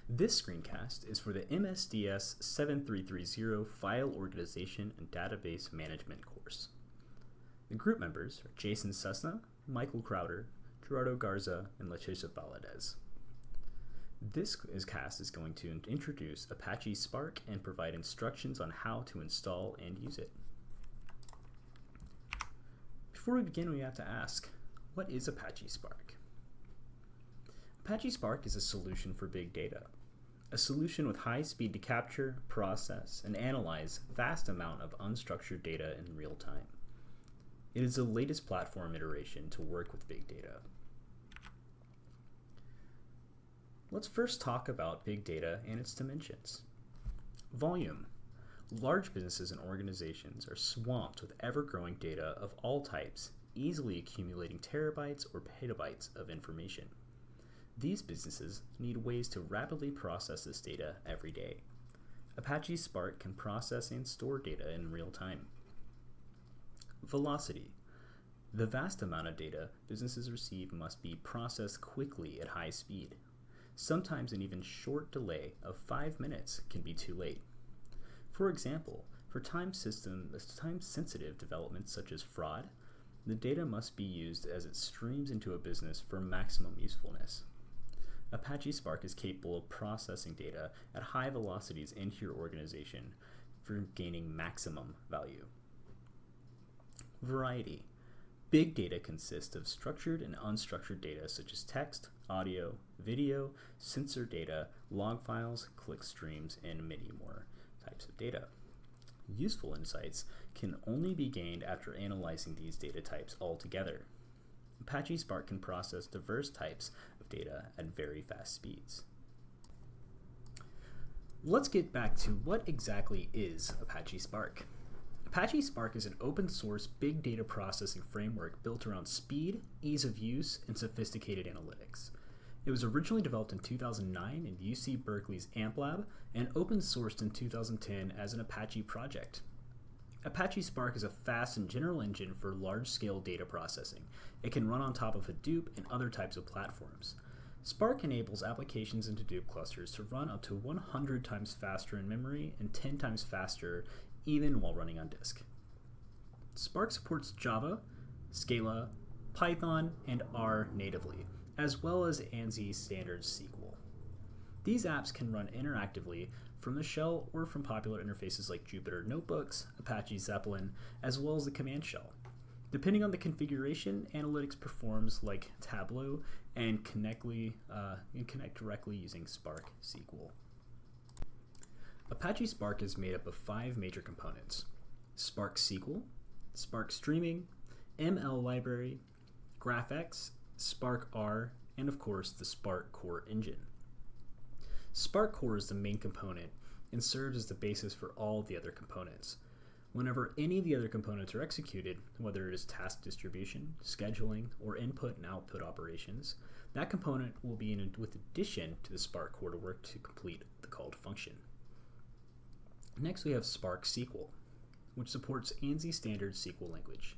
This screencast is for the MSDS 7330 File Organization and Database Management course. The group members are Jason Cessna, Michael Crowder, Gerardo Garza, and Leticia Valadez. This cast is going to introduce Apache Spark and provide instructions on how to install and use it. Before we begin, we have to ask, what is Apache Spark? Apache Spark is a solution for big data, a solution with high speed to capture, process, and analyze vast amount of unstructured data in real time. It is the latest platform iteration to work with big data. Let's first talk about big data and its dimensions. Volume. Large businesses and organizations are swamped with ever-growing data of all types, easily accumulating terabytes or petabytes of information. These businesses need ways to rapidly process this data every day. Apache Spark can process and store data in real time. Velocity. The vast amount of data businesses receive must be processed quickly at high speed. Sometimes an even short delay of 5 minutes can be too late. For example, for time-sensitive developments such as fraud, the data must be used as it streams into a business for maximum usefulness. Apache Spark is capable of processing data at high velocities into your organization for gaining maximum value. Variety. Big data consists of structured and unstructured data such as text, audio, video, sensor data, log files, click streams, and many more types of data. Useful insights can only be gained after analyzing these data types all together. Apache Spark can process diverse types of data at very fast speeds. Let's get back to what exactly is Apache Spark. Apache Spark is an open source big data processing framework built around speed, ease of use, and sophisticated analytics. It was originally developed in 2009 in UC Berkeley's AMP Lab and open sourced in 2010 as an Apache project. Apache Spark is a fast and general engine for large-scale data processing. It can run on top of Hadoop and other types of platforms. Spark enables applications in Hadoop clusters to run up to 100 times faster in memory and 10 times faster even while running on disk. Spark supports Java, Scala, Python, and R natively, as well as ANSI standard SQL. These apps can run interactively from the shell or from popular interfaces like Jupyter Notebooks, Apache Zeppelin, as well as the command shell. Depending on the configuration, analytics performs like Tableau and connect directly using Spark SQL. Apache Spark is made up of 5 major components: Spark SQL, Spark Streaming, ML Library, GraphX, Spark R, and of course the Spark Core engine. Spark Core is the main component and serves as the basis for all the other components. Whenever any of the other components are executed, whether it is task distribution, scheduling, or input and output operations, that component will be with addition to the Spark Core to work to complete the called function. Next we have Spark SQL, which supports ANSI standard SQL language.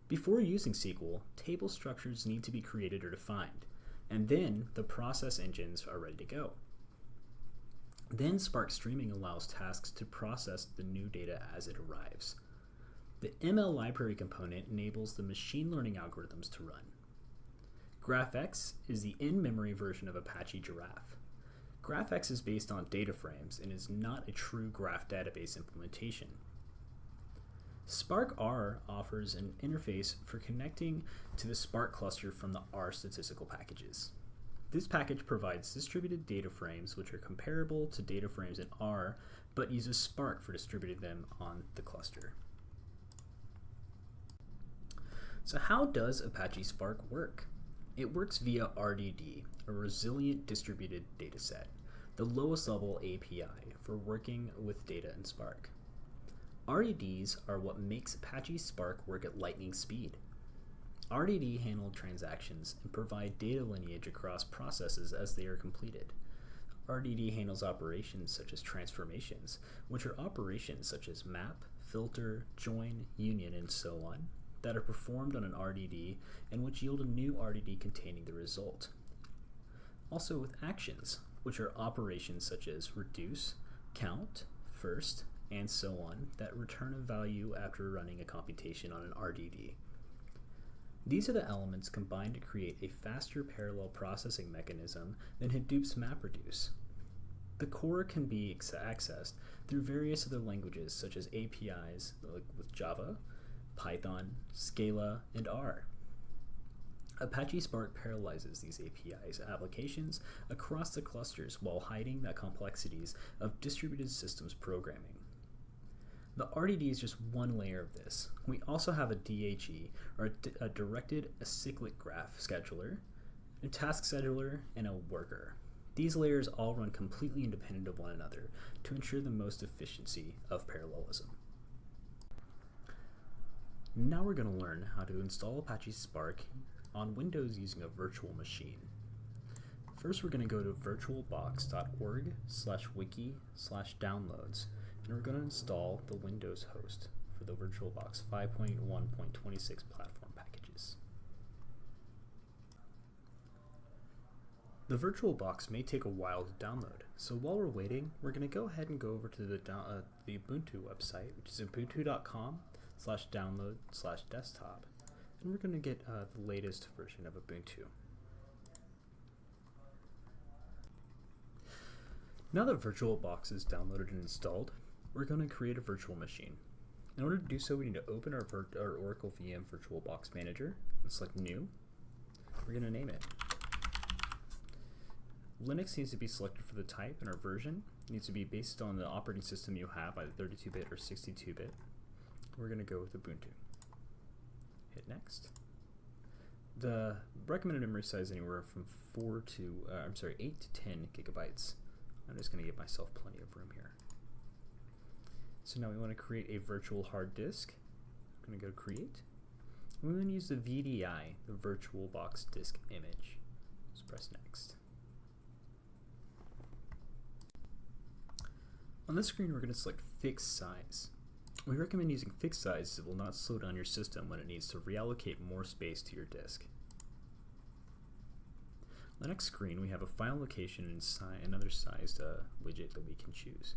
Before using SQL, table structures need to be created or defined, and then the process engines are ready to go. Then Spark Streaming allows tasks to process the new data as it arrives. The ML library component enables the machine learning algorithms to run. GraphX is the in-memory version of Apache Giraffe. GraphX is based on data frames and is not a true graph database implementation. Spark R offers an interface for connecting to the Spark cluster from the R statistical packages. This package provides distributed data frames which are comparable to data frames in R, but uses Spark for distributing them on the cluster. So how does Apache Spark work? It works via RDD, a resilient distributed dataset, the lowest level API for working with data in Spark. RDDs are what makes Apache Spark work at lightning speed. RDD handle transactions and provide data lineage across processes as they are completed. RDD handles operations such as transformations, which are operations such as map, filter, join, union, and so on, that are performed on an RDD and which yield a new RDD containing the result. Also with actions, which are operations such as reduce, count, first, and so on that return a value after running a computation on an RDD. These are the elements combined to create a faster parallel processing mechanism than Hadoop's MapReduce. The core can be accessed through various other languages such as APIs like with Java, Python, Scala, and R. Apache Spark parallelizes these APIs applications across the clusters while hiding the complexities of distributed systems programming. The RDD is just one layer of this. We also have a DHE, or a directed acyclic graph scheduler, a task scheduler, and a worker. These layers all run completely independent of one another to ensure the most efficiency of parallelism. Now we're going to learn how to install Apache Spark on Windows using a virtual machine. First, we're going to go to virtualbox.org/wiki/downloads, and we're going to install the Windows host for the VirtualBox 5.1.26 platform packages. The VirtualBox may take a while to download, so while we're waiting, we're going to go ahead and go over to the Ubuntu website, which is ubuntu.com/download/desktop, and we're going to get the latest version of Ubuntu. Now that VirtualBox is downloaded and installed, we're going to create a virtual machine. In order to do so, we need to open our Oracle VM VirtualBox Manager and select New. We're going to name it. Linux needs to be selected for the type, and our version needs to be based on the operating system you have, either 32-bit or 62-bit. We're going to go with Ubuntu. Hit Next. The recommended memory size anywhere from 8 to 10 gigabytes. I'm just going to give myself plenty of room here. So now we want to create a virtual hard disk. I'm going to go to Create. We're going to use the VDI, the VirtualBox Disk Image. Just press Next. On this screen, we're going to select Fixed Size. We recommend using fixed size as it will not slow down your system when it needs to reallocate more space to your disk. On the next screen, we have a file location and another sized widget that we can choose.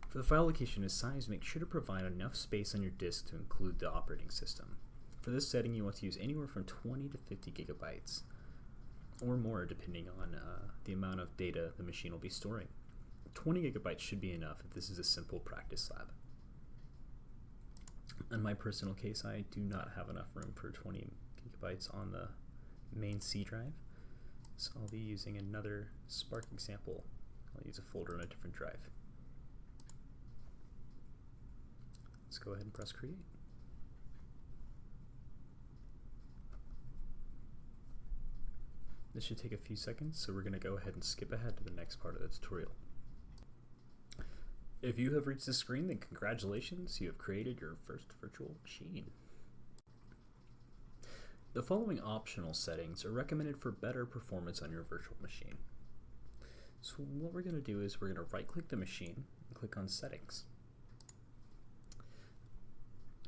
For the file location and size, make sure to provide enough space on your disk to include the operating system. For this setting, you want to use anywhere from 20 to 50 gigabytes, or more depending on the amount of data the machine will be storing. 20 gigabytes should be enough if this is a simple practice lab. In my personal case, I do not have enough room for 20 gigabytes on the main C drive, so I'll be using another Spark example. I'll use a folder on a different drive. Let's go ahead and press Create. This should take a few seconds, so we're going to go ahead and skip ahead to the next part of the tutorial. If you have reached this screen, then congratulations, you have created your first virtual machine. The following optional settings are recommended for better performance on your virtual machine. So what we're going to do is we're going to right-click the machine and click on Settings.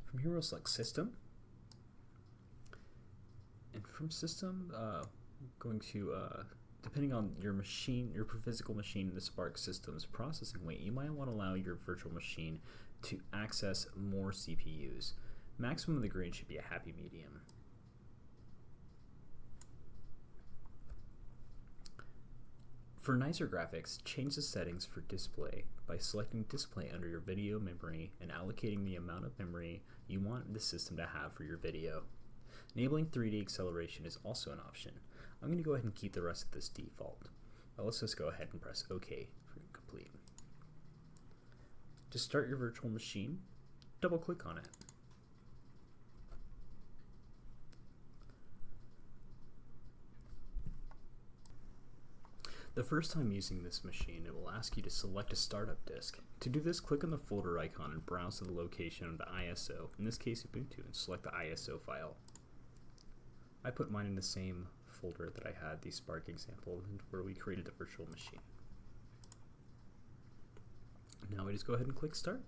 From here, we'll select System. And from System, going to, depending on your machine, your physical machine, the Spark system's processing weight, you might want to allow your virtual machine to access more CPUs. Maximum of the grade should be a happy medium. For nicer graphics, change the settings for display by selecting display under your video memory and allocating the amount of memory you want the system to have for your video. Enabling 3D acceleration is also an option. I'm going to go ahead and keep the rest of this default. Now let's just go ahead and press OK for complete. To start your virtual machine, double click on it. The first time using this machine, it will ask you to select a startup disk. To do this, click on the folder icon and browse to the location of the ISO, in this case Ubuntu, and select the ISO file. I put mine in the same folder that I had the Spark example where we created the virtual machine. Now we just go ahead and click Start.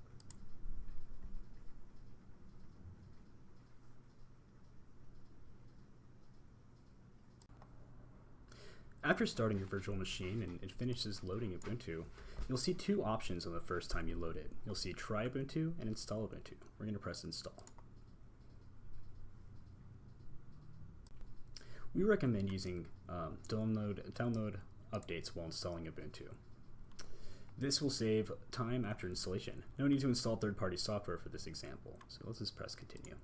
After starting your virtual machine and it finishes loading Ubuntu, you'll see two options on the first time you load it. You'll see Try Ubuntu and Install Ubuntu. We're going to press Install. We recommend using download updates while installing Ubuntu. This will save time after installation. No need to install third-party software for this example. So let's just press Continue.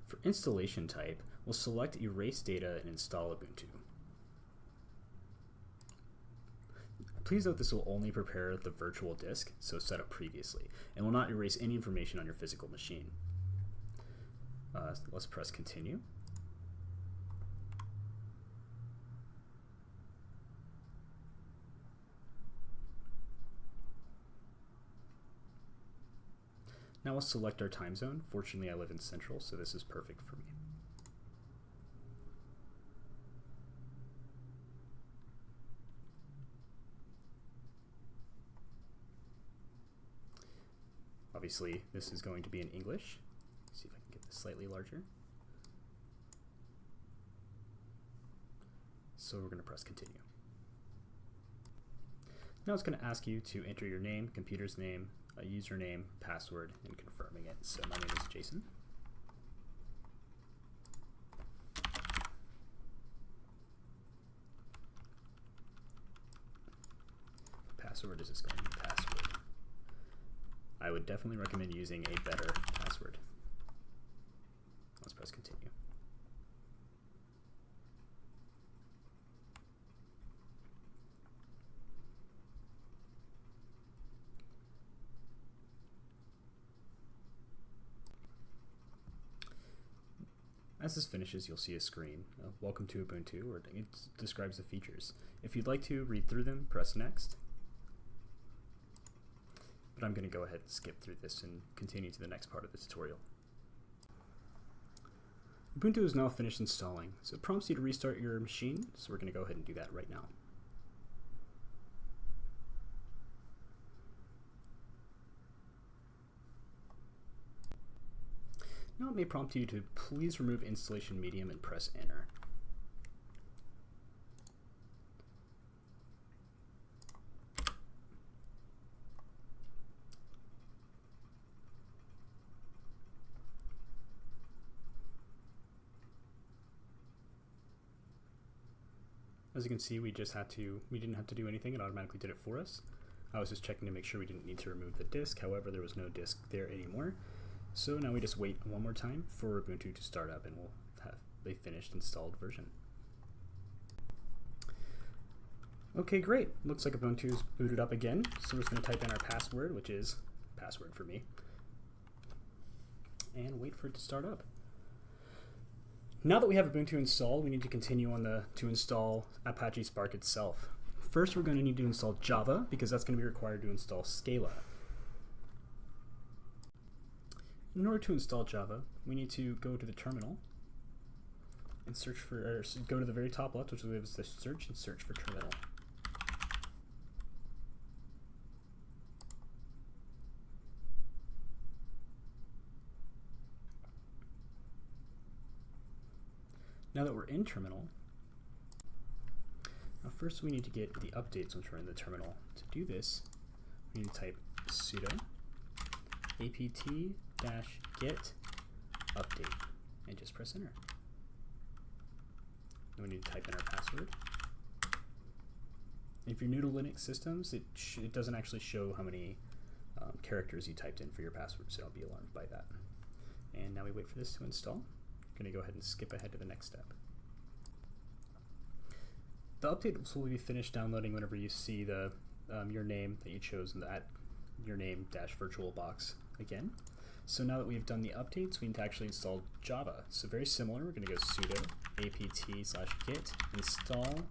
For installation type, we'll select Erase Data and install Ubuntu. Please note this will only prepare the virtual disk, so set up previously, and will not erase any information on your physical machine. Let's press Continue. Now we'll select our time zone. Fortunately, I live in Central, so this is perfect for me. Obviously, this is going to be in English. Let's see if I can get this slightly larger. So we're going to press Continue. Now it's going to ask you to enter your name, computer's name, a username, password, and confirming it. So my name is Jason. Password is just going to be password. I would definitely recommend using a better password. Let's press Continue. As this finishes, you'll see a screen. Welcome to Ubuntu, or it describes the features. If you'd like to read through them, press Next. But I'm going to go ahead and skip through this and continue to the next part of the tutorial. Ubuntu is now finished installing, so it prompts you to restart your machine, so we're going to go ahead and do that right now. Now it may prompt you to please remove installation medium and press Enter. As you can see, we didn't have to do anything, it automatically did it for us. I was just checking to make sure we didn't need to remove the disk, however there was no disk there anymore. So now we just wait one more time for Ubuntu to start up and we'll have a finished installed version. Okay, great. Looks like Ubuntu's booted up again. So we're just going to type in our password, which is password for me, and wait for it to start up. Now that we have Ubuntu installed, we need to continue on to install Apache Spark itself. First, we're going to need to install Java because that's going to be required to install Scala. In order to install Java, we need to go to the terminal and search for, or go to the very top left, which is the search, and search for terminal. Now that we're in terminal, now first we need to get the updates once we're in the terminal. To do this, we need to type sudo apt-get update and just press enter. Then we need to type in our password. If you're new to Linux systems, it doesn't actually show how many characters you typed in for your password, so don't be alarmed by that. And now we wait for this to install. I'm going to go ahead and skip ahead to the next step. The update will be finished downloading whenever you see the your name that you chose in that your name -virtualbox again. So now that we've done the updates, we need to actually install Java. So very similar, we're going to go sudo apt-get install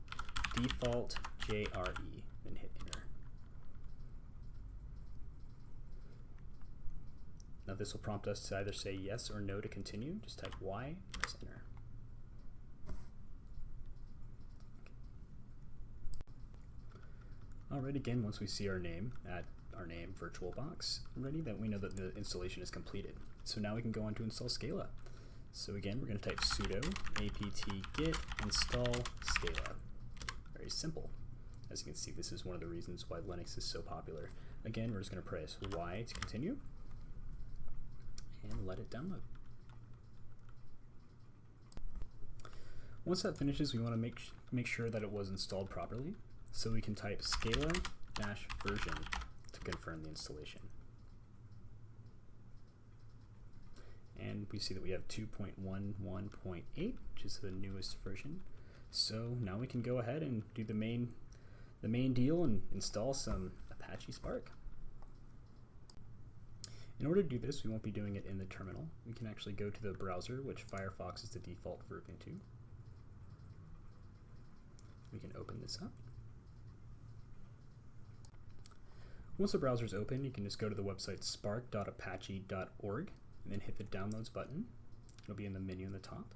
default JRE and hit enter. Now this will prompt us to either say yes or no to continue. Just type Y, press enter. Alright, again, once we see our name at our name VirtualBox ready, then we know that the installation is completed. So now we can go on to install Scala. So again, we're going to type sudo apt get install Scala. Very simple. As you can see, this is one of the reasons why Linux is so popular. Again, we're just going to press Y to continue and let it download. Once that finishes, we want to make sure that it was installed properly. So we can type scala-version to confirm the installation. And we see that we have 2.11.8, which is the newest version. So now we can go ahead and do the main deal and install some Apache Spark. In order to do this, we won't be doing it in the terminal. We can actually go to the browser, which Firefox is the default for Ubuntu. We can open this up. Once the browser is open, you can just go to the website spark.apache.org and then hit the downloads button. It'll be in the menu on the top.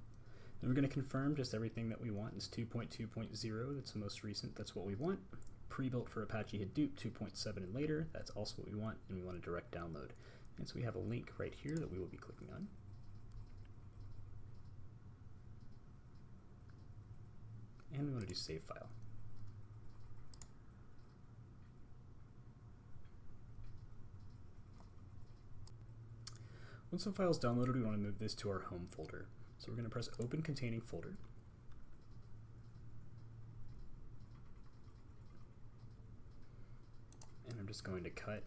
Then we're going to confirm just everything that we want. It's 2.2.0, that's the most recent, that's what we want. Pre-built for Apache Hadoop 2.7 and later, that's also what we want, and we want a direct download. And so we have a link right here that we will be clicking on. And we want to do save file. Once the file is downloaded, we want to move this to our home folder. So we're going to press open containing folder. And I'm just going to cut,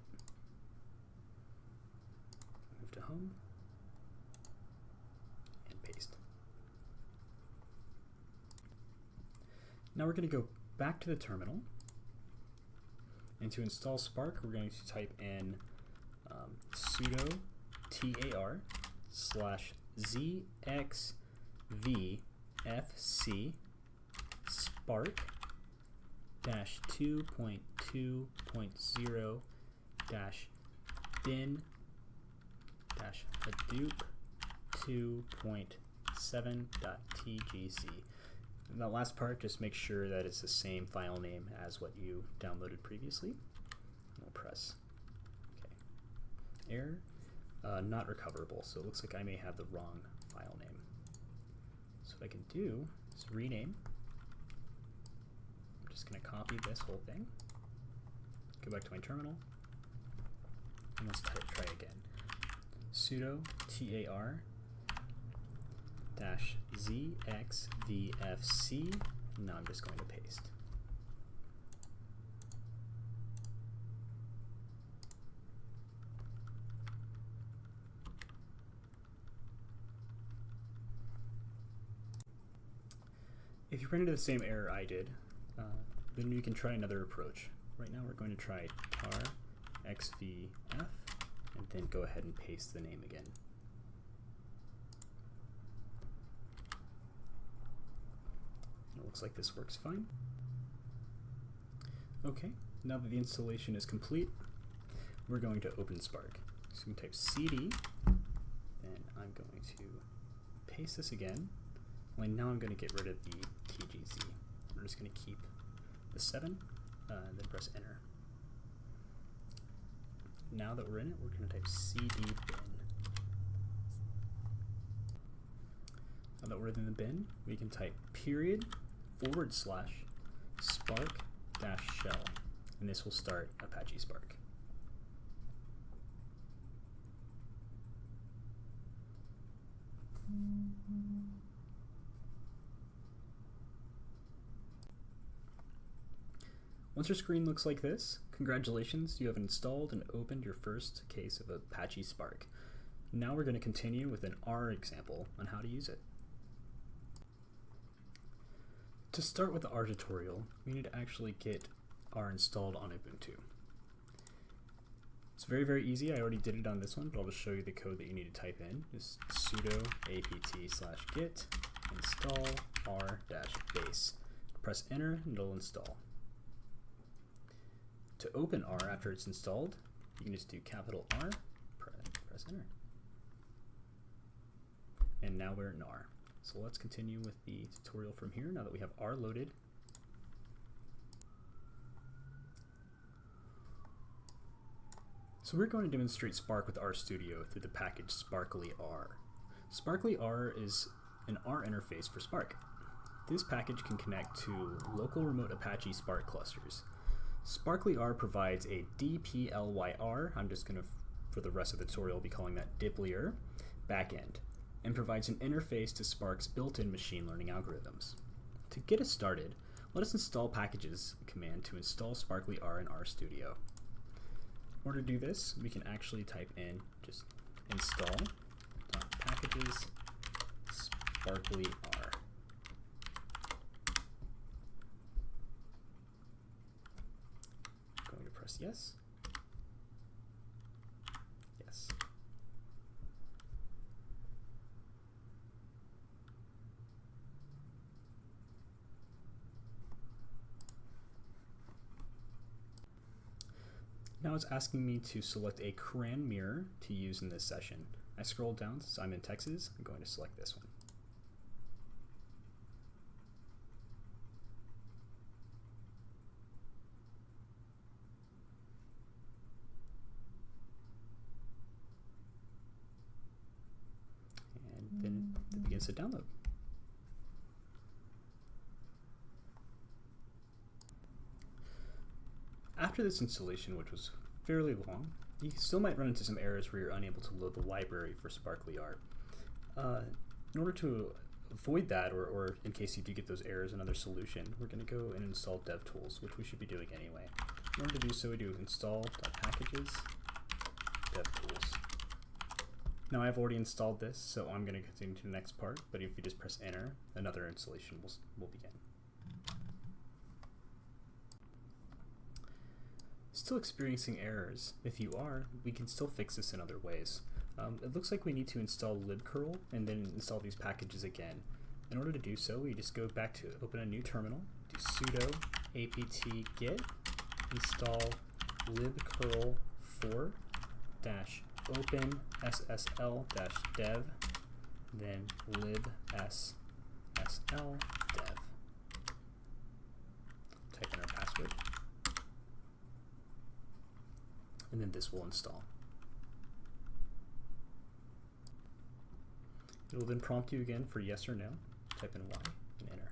move to home, and paste. Now we're going to go back to the terminal, and to install Spark, we're going to type in sudo tar/zxvfc spark -2.2.0 bin hadoop 2.7.tgz. And that last part, just make sure that it's the same file name as what you downloaded previously. We'll press OK. Error, not recoverable, so it looks like I may have the wrong file name. So what I can do is rename. I'm just going to copy this whole thing, go back to my terminal, and let's try again. Sudo tar/zxvfc. Now I'm just going to paste. If you run into the same error I did, then you can try another approach. Right now we're going to try tar xvf and then go ahead and paste the name again. It looks like this works fine. Okay, now that the installation is complete, we're going to open Spark. So we can type cd, and I'm going to paste this again. Only now I'm going to get rid of the TGZ. We're just going to keep the 7, and then press enter. Now that we're in it, we're going to type cd bin. Now that we're in the bin, we can type /spark-shell, and this will start Apache Spark. Once your screen looks like this, congratulations, you have installed and opened your first case of Apache Spark. Now we're going to continue with an R example on how to use it. To start with the R tutorial, we need to actually get R installed on Ubuntu. It's very, very easy. I already did it on this one, but I'll just show you the code that you need to type in. Just sudo apt/get install r-base. Press enter and it'll install. To open R after it's installed, you can just do capital R, press enter. And now we're in R. So let's continue with the tutorial from here now that we have R loaded. So we're going to demonstrate Spark with RStudio through the package SparklyR. SparklyR is an R interface for Spark. This package can connect to local remote Apache Spark clusters. SparklyR provides a dplyr, I'm just going to, for the rest of the tutorial, be calling that dplyr, backend, and provides an interface to Spark's built-in machine learning algorithms. To get us started, let us install packages command to install SparklyR in RStudio. In order to do this, we can actually type in just install.packages SparklyR. Going to press yes. Yes. Now it's asking me to select a CRAN mirror to use in this session. I scroll down since I'm in Texas. I'm going to select this one. And then it begins to download. After this installation, which was fairly long, you still might run into some errors where you're unable to load the library for SparklyR. In order to avoid that, or in case you do get those errors, another solution, we're going to go and install DevTools, which we should be doing anyway. In order to do so, we do install.packages DevTools. Now I've already installed this, so I'm going to continue to the next part, but if you just press enter, another installation will begin. Still experiencing errors? If you are, we can still fix this in other ways. It looks like we need to install libcurl and then install these packages again. In order to do so, we just go back to open a new terminal, do sudo apt get install libcurl 4-open ssl-dev, then libssl dev. Type in our password. And then this will install. It will then prompt you again for yes or no. Type in Y and enter.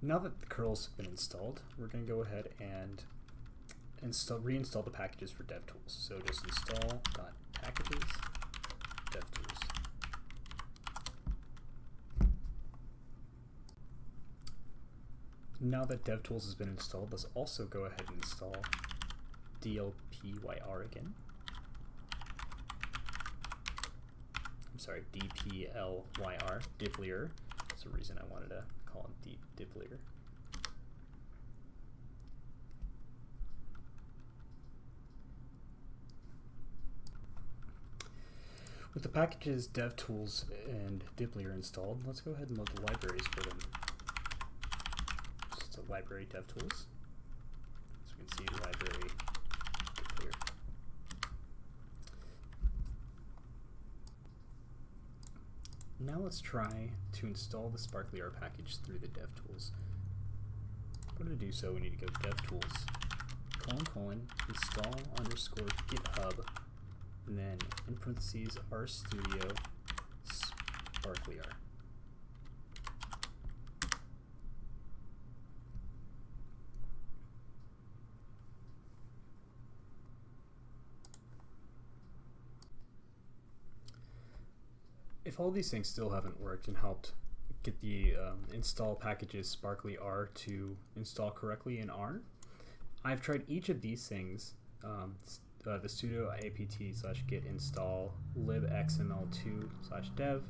Now that the curls have been installed, we're going to go ahead and reinstall the packages for DevTools. So just install.packages DevTools. Now that DevTools has been installed, let's also go ahead and install dplyr again. I'm sorry, dplyr, dplyr. That's the reason I wanted to call it dplyr. With the packages DevTools and dplyr installed, let's go ahead and load the libraries for them. Library DevTools. So we can see library dplyr. Now let's try to install the SparklyR package through the DevTools. In order to do so, we need to go DevTools, install _GitHub, and then in parentheses RStudio SparklyR. If all these things still haven't worked and helped get the install packages SparklyR to install correctly in R, I've tried each of these things, the sudo apt/get install libxml2/dev,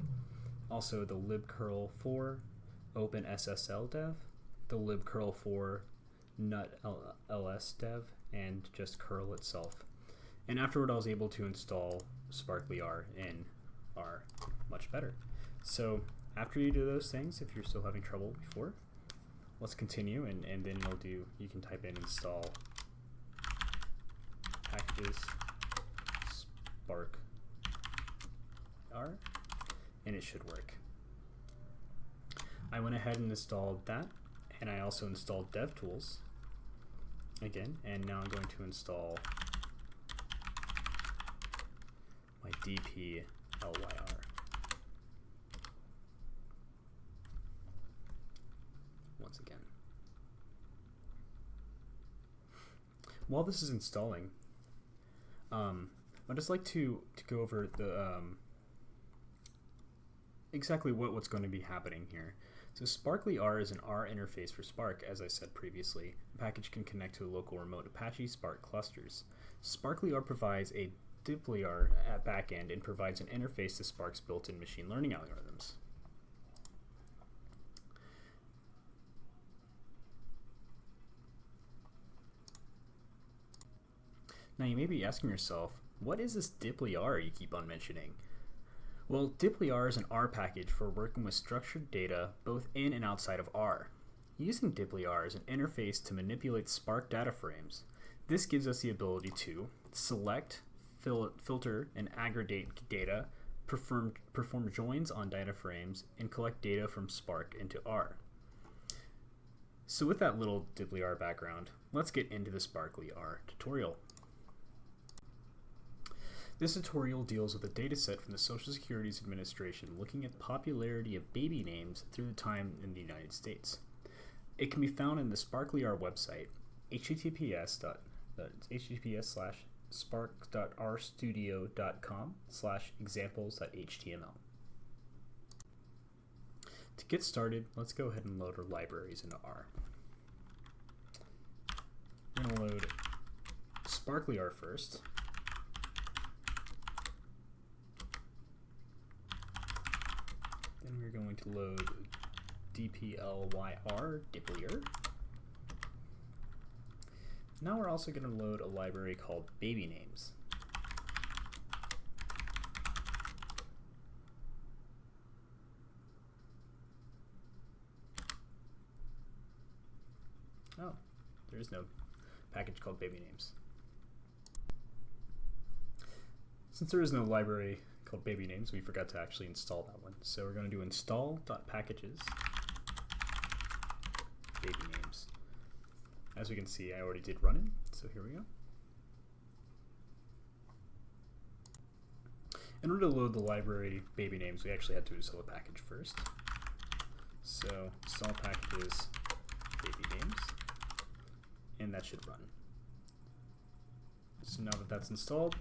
also the libcurl 4 open ssl-dev, the libcurl 4 nut-ls-dev, and just curl itself. And afterward I was able to install SparklyR in R much better. So after you do those things, if you're still having trouble before, let's continue, and then you can type in install packages SparklyR, and it should work. I went ahead and installed that, and I also installed DevTools, again, and now I'm going to install my dplyr. Once again. While this is installing, I'd just like to go over the exactly what's going to be happening here. So SparklyR is an R interface for Spark, as I said previously. The package can connect to local remote Apache Spark clusters. SparklyR provides a dplyr at backend and provides an interface to Spark's built-in machine learning algorithms. Now you may be asking yourself, what is this dplyr you keep on mentioning? Well, dplyr is an R package for working with structured data both in and outside of R. Using dplyr as an interface to manipulate Spark data frames. This gives us the ability to select, filter, and aggregate data, perform joins on data frames, and collect data from Spark into R. So with that little dplyr background, let's get into the SparklyR tutorial. This tutorial deals with a dataset from the Social Security Administration looking at the popularity of baby names through the time in the United States. It can be found in the SparklyR website, https://spark.rstudio.com/examples.html. To get started, let's go ahead and load our libraries into R. We're going to load SparklyR first. Then we're going to load dplyr. Now we're also going to load a library called baby names. Oh, there is no package called baby names. Since there is no library called baby names, we forgot to actually install that one. So we're going to do install.packages baby names. As we can see, I already did run it, so here we go. In order to load the library baby names, we actually had to install the package first. So install packages baby names, and that should run. So now that that's installed,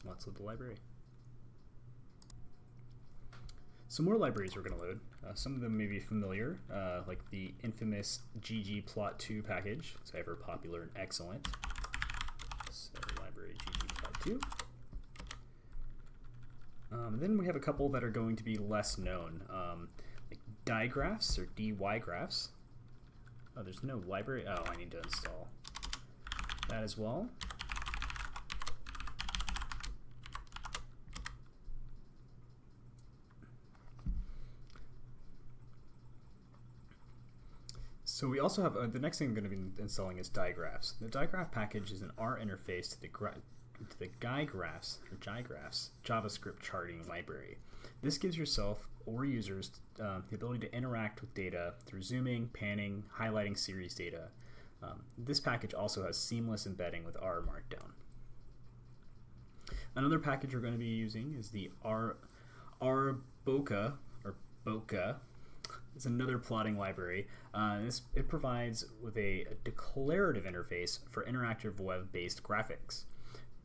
let's load the library. Some more libraries we're going to load. Some of them may be familiar, like the infamous ggplot2 package. It's ever popular and excellent. So library ggplot2. Then we have a couple that are going to be less known, like digraphs or dygraphs. Oh, there's no library. Oh, I need to install that as well. So we also have, the next thing I'm going to be installing is digraphs. The digraph package is an R interface to the gygraphs JavaScript charting library. This gives yourself or users the ability to interact with data through zooming, panning, highlighting series data. This package also has seamless embedding with R Markdown. Another package we're going to be using is the RBokeh, or Bokeh. It's another plotting library. It provides with a declarative interface for interactive web-based graphics.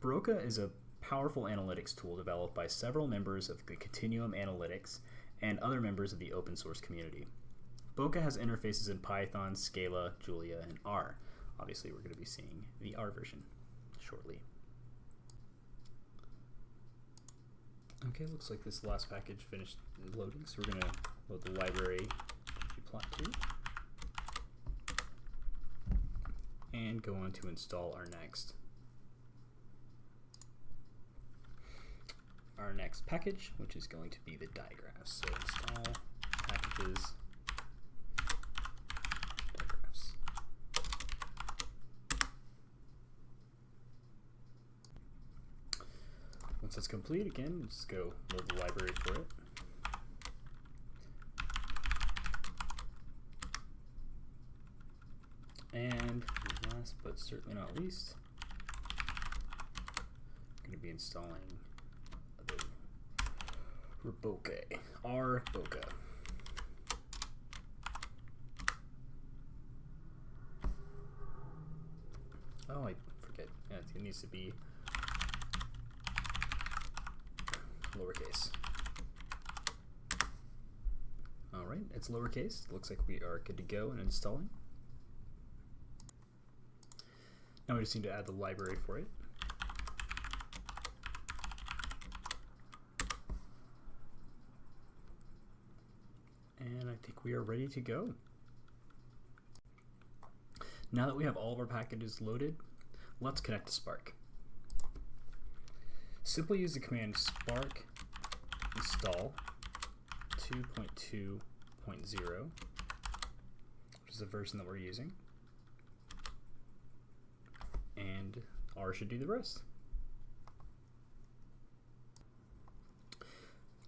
Bokeh is a powerful analytics tool developed by several members of the Continuum Analytics and other members of the open source community. Bokeh has interfaces in Python, Scala, Julia, and R. Obviously, we're going to be seeing the R version shortly. Okay, looks like this last package finished loading, so we're going to load the library ggplot2 and go on to install our next package, which is going to be the digraphs. So install packages digraphs. Once it's complete, again, just go load the library for it. certainly not least, I'm going to be installing the RBOCA. Oh, I forget. Yeah, it needs to be lowercase. Alright, it's lowercase. Looks like we are good to go and installing. Now we just need to add the library for it. And I think we are ready to go. Now that we have all of our packages loaded, let's connect to Spark. Simply use the command spark install 2.2.0, which is the version that we're using, and R should do the rest.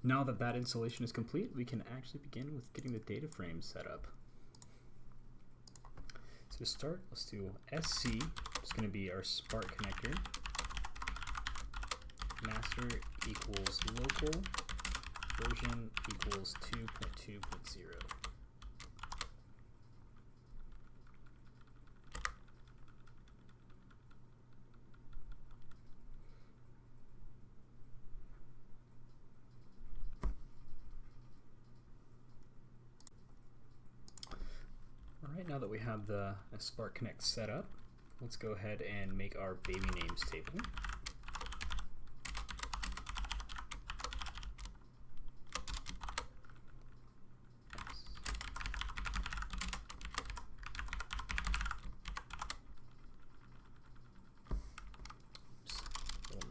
Now that that installation is complete, we can actually begin with getting the data frame set up. So to start, let's do SC, it's going to be our Spark connector, master equals local, version equals 2.2.0. Alright, now that we have the Spark Connect set up, let's go ahead and make our baby names table.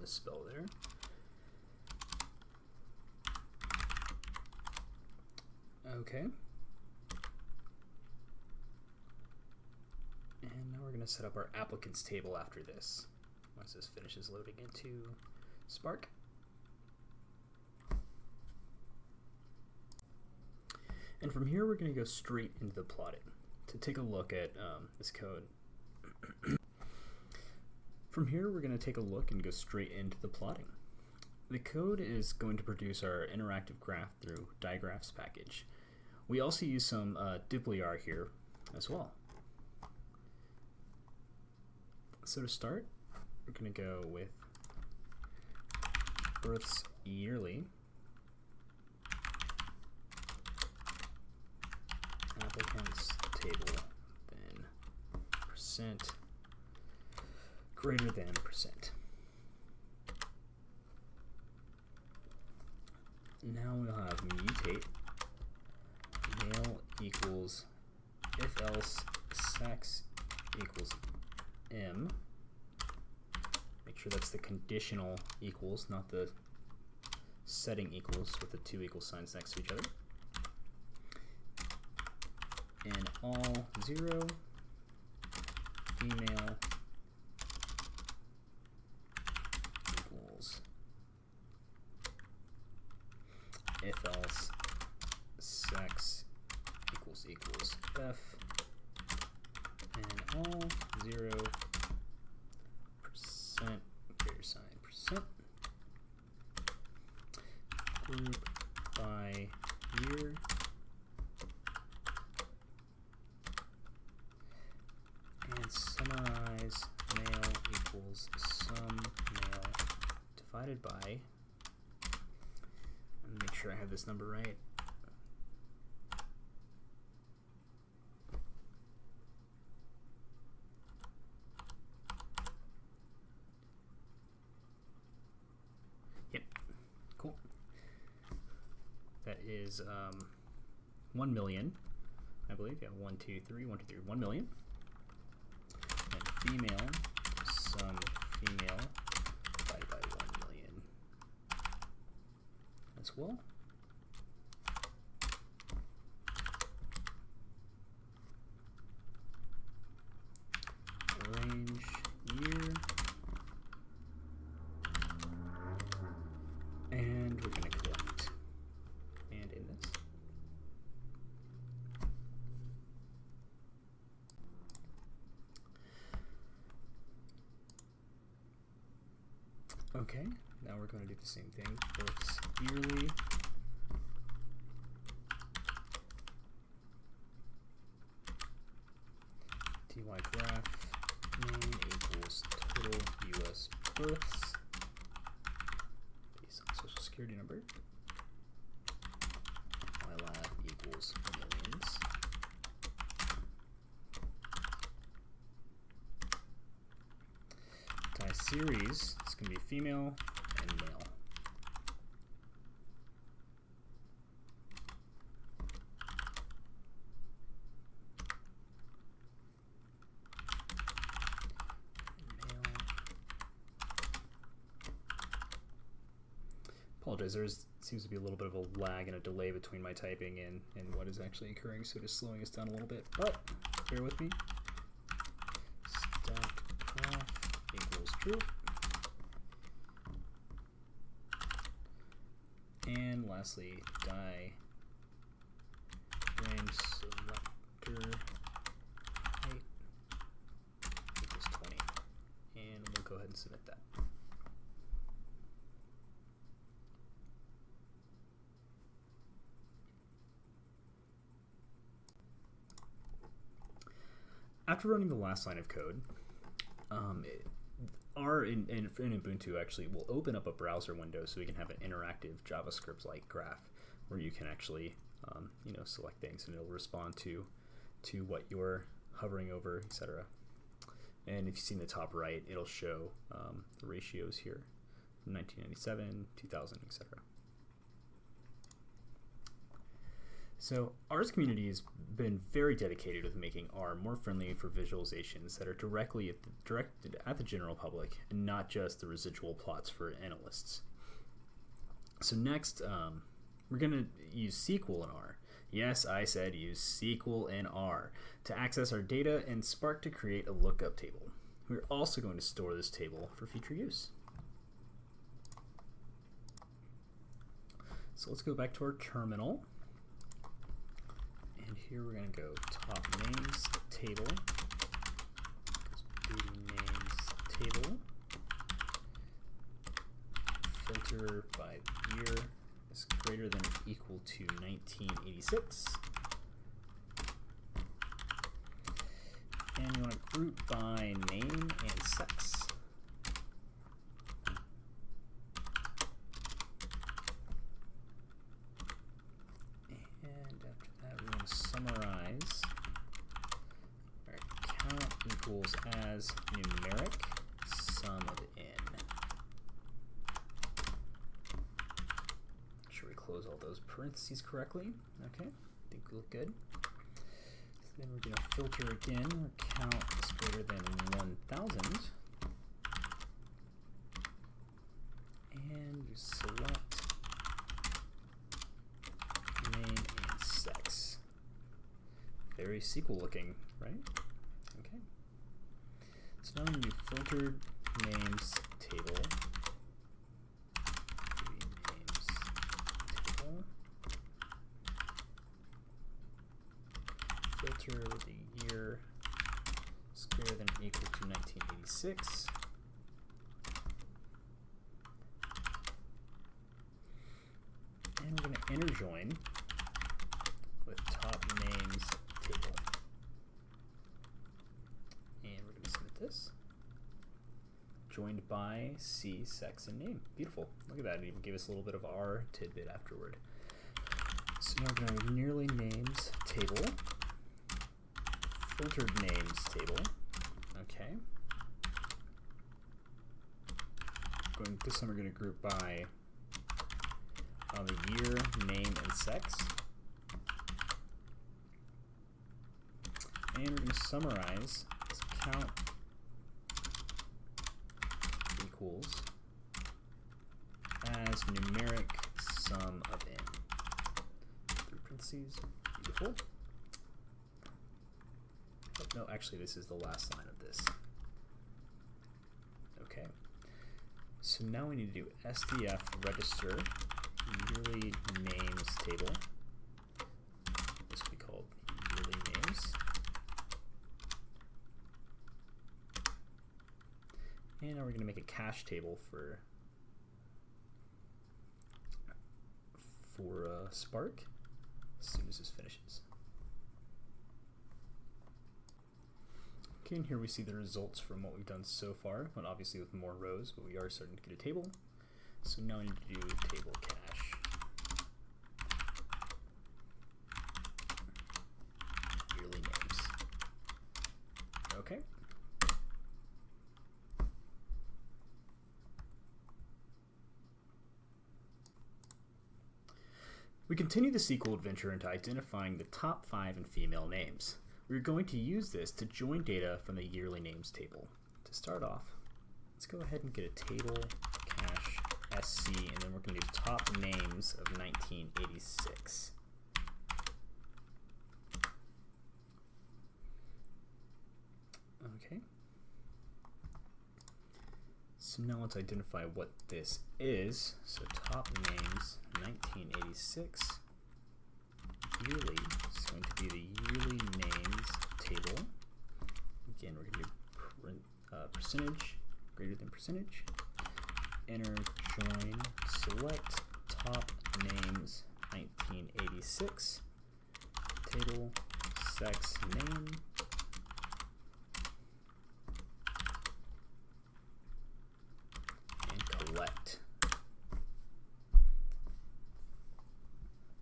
Misspell there. Okay. And now we're going to set up our applicants table after this, once this finishes loading into Spark. And from here we're going to go straight into the plotting to take a look at this code. From here we're going to take a look and go straight into the plotting. The code is going to produce our interactive graph through digraphs package. We also use some dplyr here as well. So to start, we're going to go with births yearly, applicants table, then percent greater than percent. Now we'll have mutate male equals if else sex equals m. Make sure that's the conditional equals, not the setting equals with the two equal signs next to each other. And all 0 female equals if else sex equals f, and all 0 percent carrier sign percent group by year and summarize male equals sum male divided by, and make sure I have this number right, that is 1 million, I believe. Yeah, 1, 2, 3, 1, 2, 3, 1 million. And female, sum female divided by 1 million as well. Range year. And we're going to collect. And in this. Okay, now we're going to do the same thing, both yearly. dy graph name equals total US births based on social security number. Ylab equals millions. Die series is going to be female and male. Apologize, there seems to be a little bit of a lag and a delay between my typing and what is actually occurring, so it is slowing us down a little bit, but bear with me. Stacked graph equals true. And lastly, die range selector height equals 20. And we'll go ahead and submit that. After running the last line of code, in Ubuntu actually will open up a browser window so we can have an interactive JavaScript-like graph where you can actually select things and it'll respond to what you're hovering over, etc. And if you see in the top right, it'll show the ratios here from 1997, 2000, etc. So R's community has been very dedicated with making R more friendly for visualizations that are directed at the general public and not just the residual plots for analysts. So next, we're going to use SQL in R. Yes, I said use SQL in R to access our data and Spark to create a lookup table. We're also going to store this table for future use. So let's go back to our terminal. And here we're going to go top names table, names table, filter by year is greater than or equal to 1986. And you want to group by name and sex. Summarize our count equals as numeric sum of n. Make sure we close all those parentheses correctly. Okay, I think we look good. So then we're going to filter again. Our count is greater than 1,000. And we select name and sex. Very SQL looking, right? Okay. So now I'm going to do filtered names table. Names table. Filter the year is greater than or equal to 1986. And we're going to inner join with top names table. And we're going to submit this. Joined by C, sex, and name. Beautiful. Look at that. It even gave us a little bit of R tidbit afterward. So now we're going to nearly names table. Filtered names table. Okay. This time we're going to group by the year, name, and sex. And we're going to summarize this count equals as numeric sum of n. Through parentheses. Beautiful. Oh, no, actually, this is the last line of this. Okay. So now we need to do SDF register yearly names table. This will be called yearly names. And now we're going to make a cache table for for Spark as soon as this finishes. Okay, and here we see the results from what we've done so far, but obviously with more rows, but we are starting to get a table. So now we need to do table cache. Yearly names. Okay. We continue the SQL adventure into identifying the top 5 in female names. We're going to use this to join data from the yearly names table. To start off, let's go ahead and get a table cache SC, and then we're going to do top names of 1986. Okay. So now let's identify what this is. So top names 1986 yearly is going to be the yearly names table. Again, we're going to do percentage greater than percentage. Enter join select top names 1986 table sex name. Collect.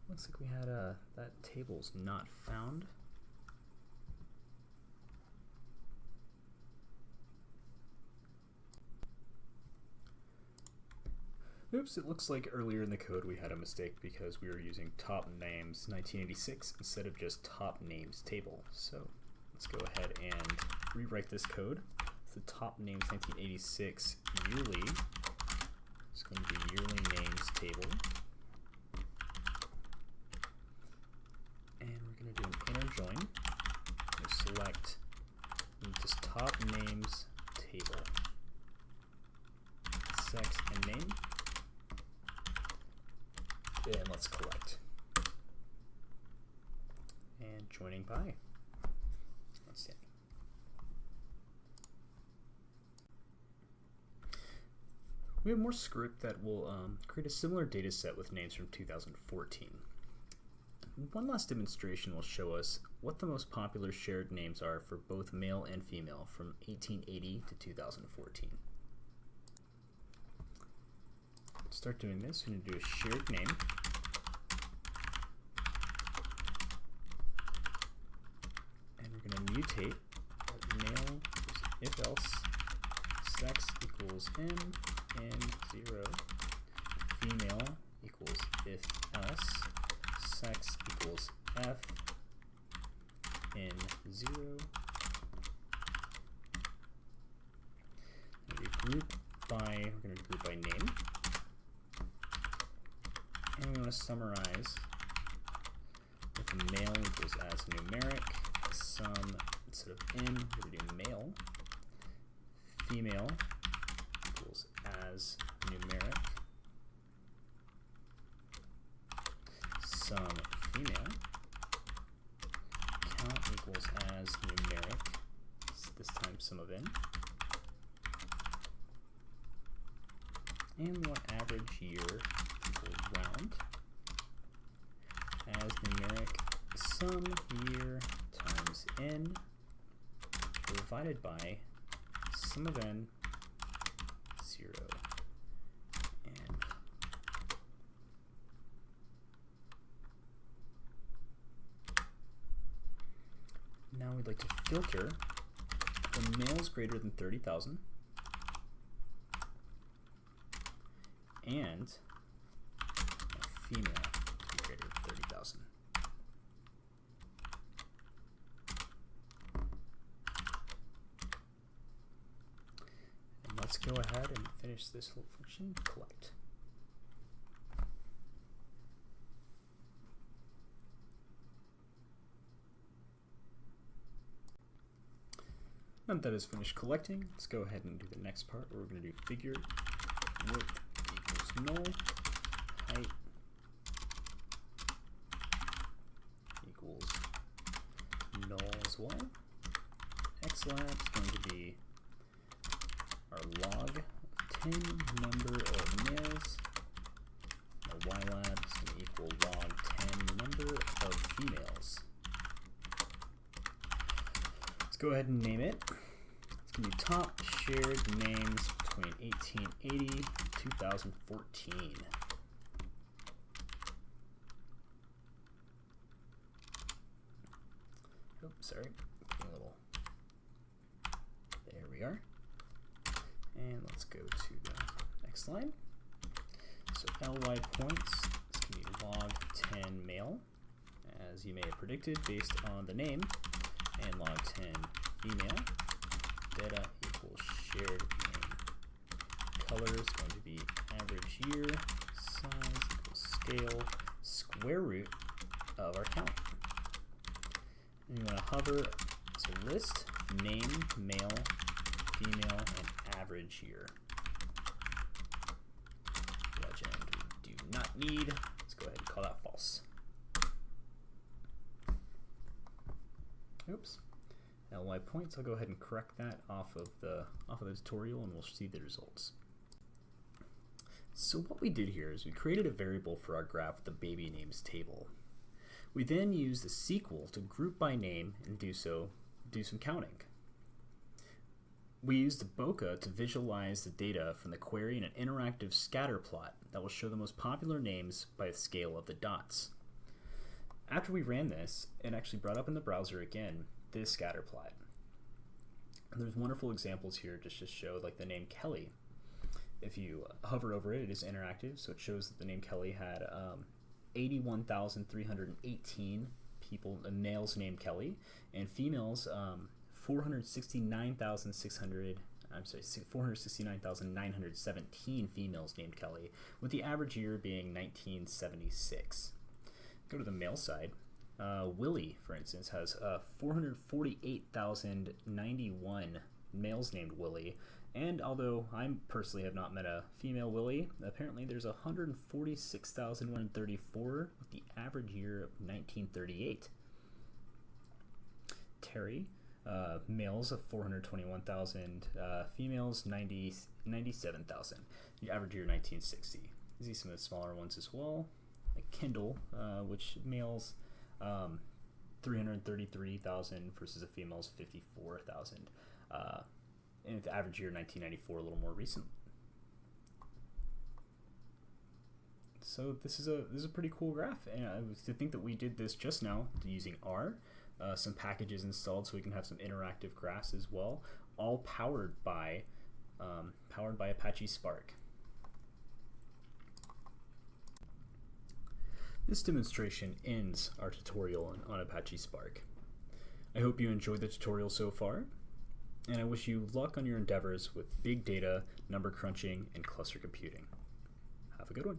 Looks like we had that table's not found. Oops, it looks like earlier in the code we had a mistake because we were using top names 1986 instead of just top names table. So let's go ahead and rewrite this code. So top names 1986 yearly. It's going to be yearly names table. And we're going to do an inner join. We'll select just top names table. Sex and name. And let's collect. And joining by. Outstanding. We have more script that will create a similar data set with names from 2014. One last demonstration will show us what the most popular shared names are for both male and female from 1880 to 2014. To start doing this, we're going to do a shared name. And we're going to mutate male if else, sex equals m, and 0, female equals if else, sex equals f, in 0. And we're going to group by name. And we want to summarize with male equals as numeric, sum instead of n, we're going to do male, female equals as numeric, sum female, count equals as numeric, this time sum of n, and we want average year equals round, as numeric, sum year times n divided by sum of n 0. And now we'd like to filter when males greater than 30,000 and female to be greater than 30,000. And let's go ahead and finish this little function, collect. Now that is finished collecting, let's go ahead and do the next part where we're going to do figure width equals null, height equals null as well. xlab is going to be our log of 10 number of males. Our ylab is going to equal of females. Let's go ahead and name it. It's going to be top shared names between 1880 and 2014. Oops, sorry. A little. There we are. And let's go to the next line. So ly points is going to be log 10 male, as you may have predicted based on the name, and log 10 female. Data equals shared name. Color is going to be average year. Size equals scale. Square root of our count. And you want to hover, so list, name, male, female, and average year. Legend we do not need. Let's go ahead and call that false. Oops. Ly points, I'll go ahead and correct that off of the tutorial and we'll see the results. So what we did here is we created a variable for our graph with the baby names table. We then used the SQL to group by name and do some counting. We used the Bokeh to visualize the data from the query in an interactive scatter plot that will show the most popular names by the scale of the dots. After we ran this, it actually brought up in the browser again this scatter plot. And there's wonderful examples here just to show like the name Kelly. If you hover over it, it is interactive, so it shows that the name Kelly had 81,318 people, males named Kelly, and females 469,917 females named Kelly, with the average year being 1976. Go to the male side. Willie, for instance, has 448,091 males named Willie, and although I personally have not met a female Willie, apparently there's 146,134 with the average year of 1938. Terry, males of 421,000, females 97,000, the average year 1960. You see some of the smaller ones as well, like Kendall, which males 333,000 versus the females 54,000. And the average year 1994, a little more recent. So this is a pretty cool graph, and I was to think that we did this just now using R, some packages installed so we can have some interactive graphs as well, all powered by Apache Spark. This demonstration ends our tutorial on Apache Spark. I hope you enjoyed the tutorial so far, and I wish you luck on your endeavors with big data, number crunching, and cluster computing. Have a good one.